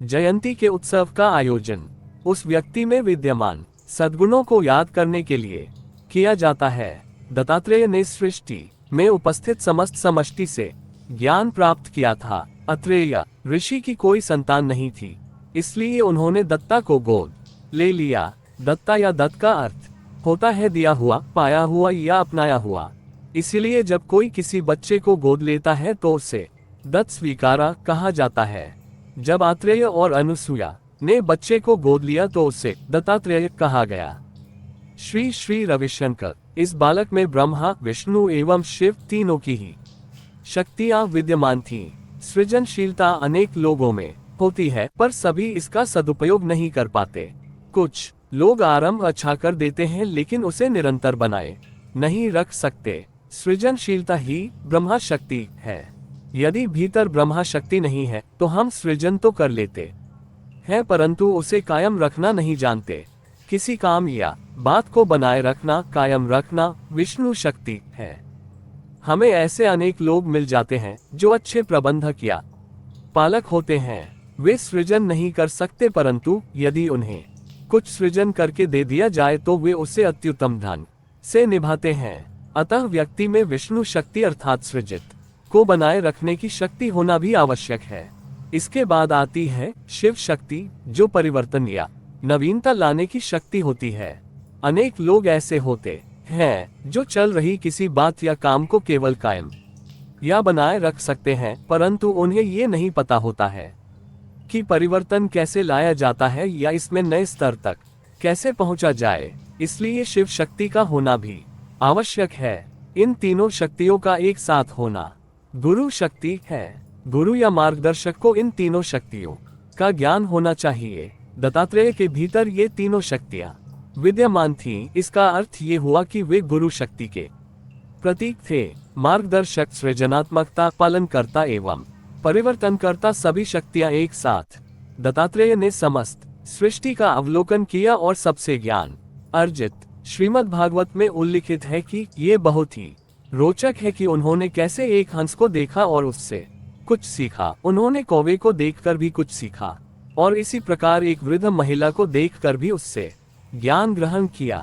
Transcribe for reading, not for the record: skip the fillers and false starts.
जयंती के उत्सव का आयोजन उस व्यक्ति में विद्यमान सद्गुणों को याद करने के लिए किया जाता है। दत्तात्रेय ने सृष्टि में उपस्थित समस्त समष्टि से ज्ञान प्राप्त किया था। अत्रेय ऋषि की कोई संतान नहीं थी, इसलिए उन्होंने दत्ता को गोद ले लिया। दत्ता या दत्त का अर्थ होता है दिया हुआ, पाया हुआ या अपनाया हुआ। इसलिए जब कोई किसी बच्चे को गोद लेता है तो उसे दत्त स्वीकारा कहा जाता है। जब आत्रेय और अनुसुया ने बच्चे को गोद लिया तो उसे दत्तात्रेय कहा गया। श्री श्री रविशंकर। इस बालक में ब्रह्मा, विष्णु एवं शिव तीनों की ही शक्तियां विद्यमान थीं। सृजनशीलता अनेक लोगों में होती है, पर सभी इसका सदुपयोग नहीं कर पाते। कुछ लोग आरंभ अच्छा कर देते हैं लेकिन उसे निरंतर बनाए नहीं रख सकते। सृजनशीलता ही ब्रह्मा शक्ति है। यदि भीतर ब्रह्मा शक्ति नहीं है तो हम सृजन तो कर लेते हैं, परंतु उसे कायम रखना नहीं जानते। किसी काम या बात को बनाए रखना, कायम रखना विष्णु शक्ति है। हमें ऐसे अनेक लोग मिल जाते हैं जो अच्छे प्रबंधक या पालक होते हैं। वे सृजन नहीं कर सकते, परंतु यदि उन्हें कुछ सृजन करके दे दिया जाए तो वे उसे अत्युत्तम ढंग से निभाते हैं। अतः व्यक्ति में विष्णु शक्ति अर्थात सृजित को बनाए रखने की शक्ति होना भी आवश्यक है। इसके बाद आती है शिव शक्ति, जो परिवर्तन या नवीनता लाने की शक्ति होती है। अनेक लोग ऐसे होते हैं जो चल रही किसी बात या काम को केवल कायम या बनाए रख सकते हैं, परंतु उन्हें ये नहीं पता होता है कि परिवर्तन कैसे लाया जाता है या इसमें नए स्तर तक कैसे पहुंचा जाए। इसलिए शिव शक्ति का होना भी आवश्यक है। इन तीनों शक्तियों का एक साथ होना गुरु शक्ति है। गुरु या मार्गदर्शक को इन तीनों शक्तियों का ज्ञान होना चाहिए। दत्तात्रेय के भीतर ये तीनों शक्तियां विद्यमान थीं। इसका अर्थ ये हुआ कि वे गुरु शक्ति के प्रतीक थे। मार्गदर्शक, सृजनात्मकता, पालनकर्ता एवं परिवर्तनकर्ता, सभी शक्तियां एक साथ। दत्तात्रेय ने समस्त सृष्टि का अवलोकन किया और सबसे ज्ञान अर्जित। श्रीमद् भागवत में उल्लिखित है कि ये बहुत ही रोचक है कि उन्होंने कैसे एक हंस को देखा और उससे कुछ सीखा। उन्होंने कौवे को देखकर भी कुछ सीखा और इसी प्रकार एक वृद्ध महिला को देखकर भी उससे ज्ञान ग्रहण किया।